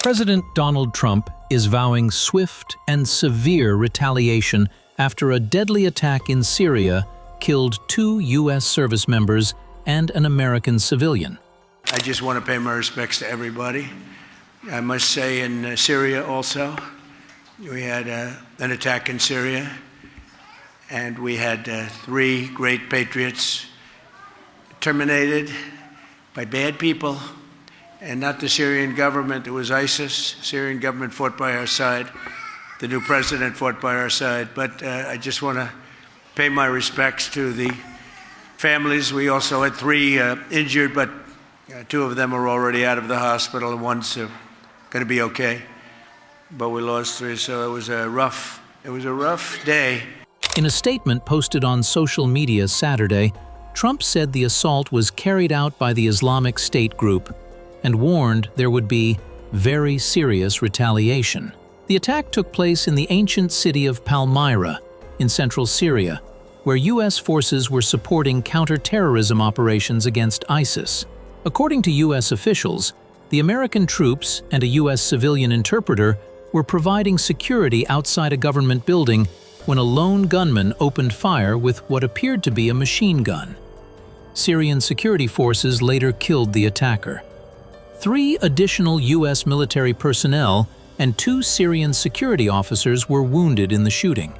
President Donald Trump is vowing swift and severe retaliation after a deadly attack in Syria killed 2 U.S. service members and an American civilian. I just want to pay my respects to everybody. I must say in Syria also, we had an attack in Syria, and we had 3 great patriots terminated by bad people, and not the Syrian government. It was ISIS. Syrian government fought by our side. The new president fought by our side. But I just want to pay my respects to the families. We also had 3 injured, but 2 of them are already out of the hospital, and one's going to be okay. But we lost 3, so it was a rough day. In a statement posted on social media Saturday, Trump said the assault was carried out by the Islamic State group and warned there would be very serious retaliation. The attack took place in the ancient city of Palmyra in central Syria, where U.S. forces were supporting counterterrorism operations against ISIS. According to U.S. officials, the American troops and a U.S. civilian interpreter were providing security outside a government building when a lone gunman opened fire with what appeared to be a machine gun. Syrian security forces later killed the attacker. 3 additional U.S. military personnel and 2 Syrian security officers were wounded in the shooting.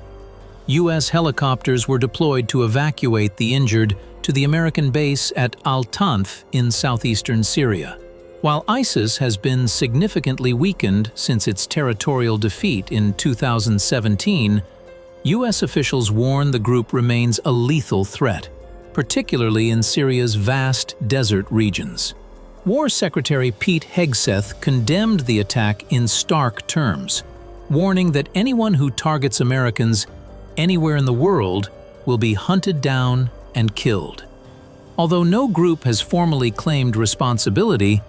U.S. helicopters were deployed to evacuate the injured to the American base at Al-Tanf in southeastern Syria. While ISIS has been significantly weakened since its territorial defeat in 2017, U.S. officials warn the group remains a lethal threat, particularly in Syria's vast desert regions. War Secretary Pete Hegseth condemned the attack in stark terms, warning that anyone who targets Americans anywhere in the world will be hunted down and killed. Although no group has formally claimed responsibility,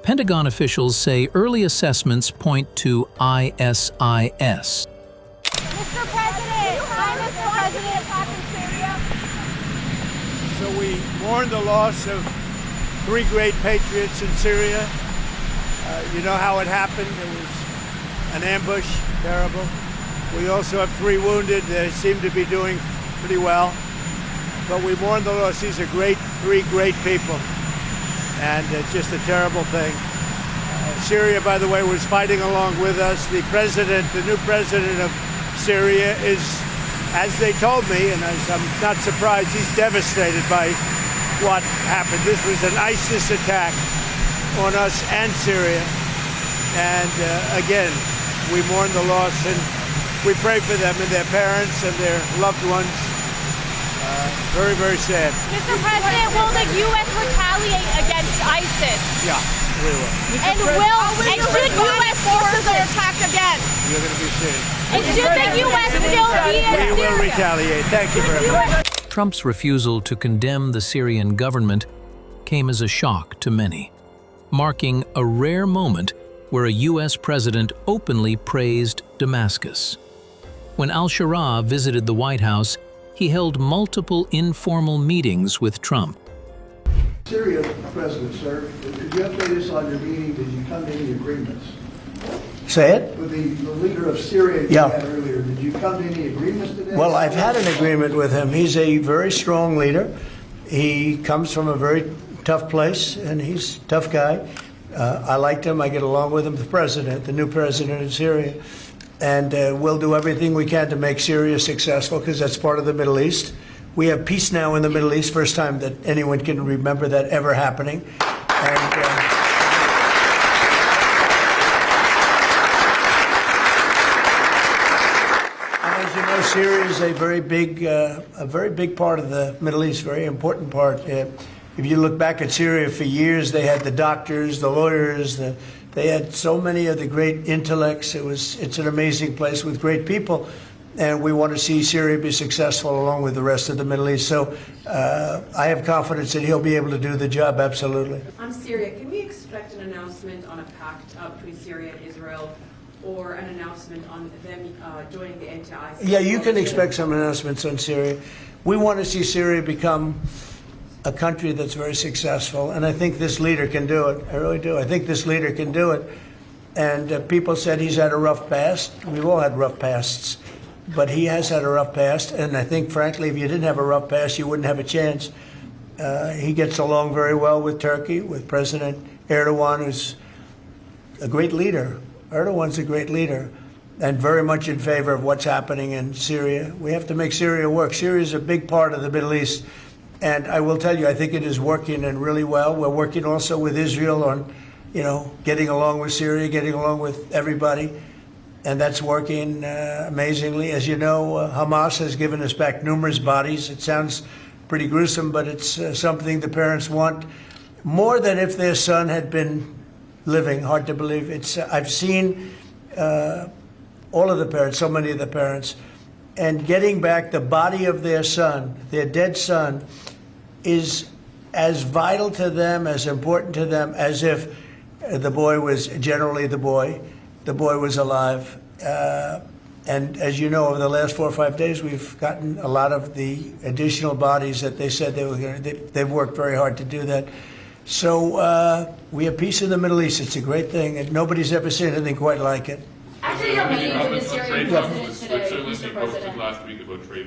Pentagon officials say early assessments point to ISIS. Mr. President, Mr. President, attack in Syria. So we mourn the loss of 3 great patriots in Syria. You know how it happened. It was an ambush, terrible. We also have 3 wounded. They seem to be doing pretty well. But we mourn the loss. These are 3 great people. And it's just a terrible thing. Syria, by the way, was fighting along with us. The new president of Syria is, as they told me, and I'm not surprised, he's devastated by what happened. This was an ISIS attack on us and Syria. And again, we mourn the loss and we pray for them and their parents and their loved ones. Very, very sad. Mr. President, will the U.S. retaliate against ISIS? Yeah, we will. And should U.S. forces are attacked again? You're going to be seeing. And should the U.S. still be in Syria? We will retaliate. Thank you very much. Trump's refusal to condemn the Syrian government came as a shock to many, marking a rare moment where a U.S. president openly praised Damascus. When Al-Sharaa visited the White House, he held multiple informal meetings with Trump. Syria President, sir, could you update us on your meeting? Did you come to any agreements? Say it? With the leader of Syria you had earlier, did you come to any agreements today? Well, I've had an agreement with him. He's a very strong leader. He comes from a very tough place, and he's a tough guy. I liked him. I get along with him, the new president of Syria. And we'll do everything we can to make Syria successful, because that's part of the Middle East. We have peace now in the Middle East, first time that anyone can remember that ever happening. And as you know, Syria is a very big part of the Middle East, very important part. If you look back at Syria, for years they had the doctors, the lawyers, they had so many of the great intellects. It's an amazing place with great people, and we want to see Syria be successful along with the rest of the Middle East. So I have confidence that he'll be able to do the job, absolutely. On Syria, can we expect an announcement on a pact between Syria and Israel, or an announcement on them joining the anti-ISIS? Yeah, you can expect some announcements on Syria. We want to see Syria become a country that's very successful, and I think this leader can do it. I really do. I think this leader can do it. And people said he's had a rough past. We've all had rough pasts. But he has had a rough past. And I think, frankly, if you didn't have a rough past, you wouldn't have a chance. He gets along very well with Turkey, with President Erdogan, who's a great leader. Erdogan's a great leader and very much in favor of what's happening in Syria. We have to make Syria work. Syria is a big part of the Middle East. And I will tell you, I think it is working and really well. We're working also with Israel on, getting along with Syria, getting along with everybody. And that's working amazingly. As you know, Hamas has given us back numerous bodies. It sounds pretty gruesome, but it's something the parents want more than if their son had been living. Hard to believe. I've seen all of the parents, so many of the parents, and getting back the body of their son, their dead son, is as vital to them, as important to them, as if the boy was generally the boy was alive. And as you know, over the last 4 or 5 days, we've gotten a lot of the additional bodies that they said they were going to. They've worked very hard to do that. So we have peace in the Middle East. It's a great thing, and nobody's ever seen anything quite like it. After your meeting with the Syrian president today, Switzerland, Mr. you posted President. last week about your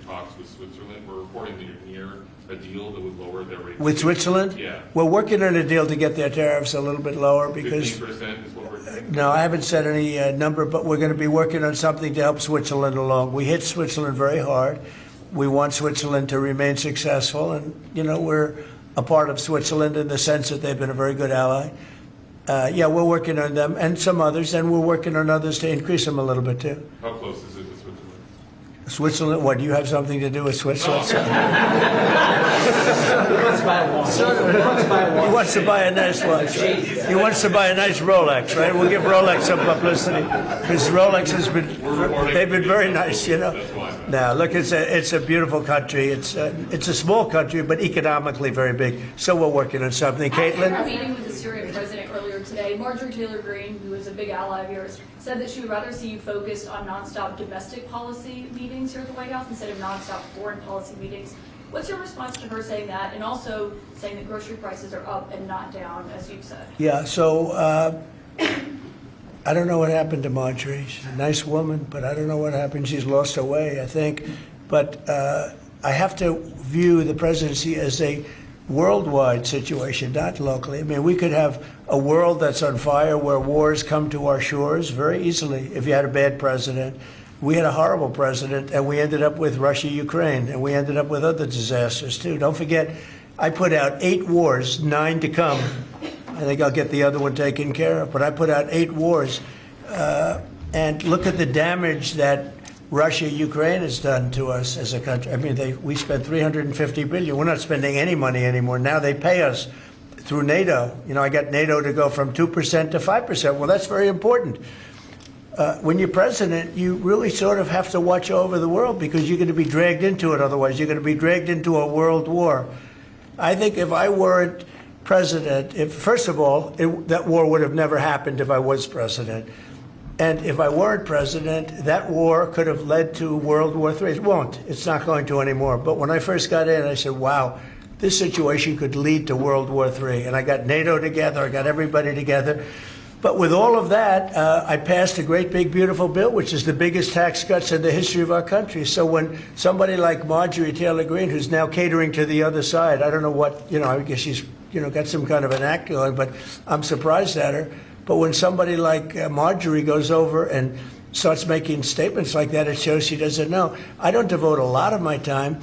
talks with Switzerland. We're reporting that you're near a deal that would lower their rates. With Switzerland? Yeah. We're working on a deal to get their tariffs a little bit lower because. 15% is what we're saying. No, I haven't said any number, but we're going to be working on something to help Switzerland along. We hit Switzerland very hard. We want Switzerland to remain successful, and we're a part of Switzerland in the sense that they've been a very good ally. Yeah, we're working on them and some others, and we're working on others to increase them a little bit too. How close is it with Switzerland? Switzerland? What? Do you have something to do with Switzerland? He wants to buy a nice watch. He wants to buy a nice Rolex, right? We'll give Rolex some publicity because Rolex has been—they've been very nice, Now, look, it's a beautiful country. It's a small country, but economically very big. So we're working on something. After Caitlin? our meeting with the Syrian president earlier today, Marjorie Taylor Greene, who is a big ally of yours, said that she would rather see you focused on nonstop domestic policy meetings here at the White House instead of nonstop foreign policy meetings. What's your response to her saying that, and also saying that grocery prices are up and not down, as you've said? Yeah, so I don't know what happened to Marjorie. She's a nice woman, but I don't know what happened. She's lost her way, I think. But I have to view the presidency as a worldwide situation, not locally. I mean, we could have a world that's on fire where wars come to our shores very easily if you had a bad president. We had a horrible president, and we ended up with Russia-Ukraine, and we ended up with other disasters, too. Don't forget, I put out 8 wars, 9 to come. I think I'll get the other one taken care of, but I put out 8 wars. And look at the damage that Russia-Ukraine has done to us as a country. I mean, we spent $350 billion. We're not spending any money anymore. Now they pay us through NATO. I got NATO to go from 2% to 5%. Well, that's very important. When you're president, you really sort of have to watch over the world because you're going to be dragged into it otherwise. You're going to be dragged into a world war. I think if I weren't president, first of all, that war would have never happened if I was president. And if I weren't president, that war could have led to World War III. It won't. It's not going to anymore. But when I first got in, I said, wow, this situation could lead to World War III. And I got NATO together. I got everybody together. But with all of that, I passed a great, big, beautiful bill, which is the biggest tax cuts in the history of our country. So when somebody like Marjorie Taylor Greene, who's now catering to the other side, I don't know what, I guess she's, got some kind of an act going, but I'm surprised at her. But when somebody like Marjorie goes over and starts making statements like that, it shows she doesn't know. I don't devote a lot of my time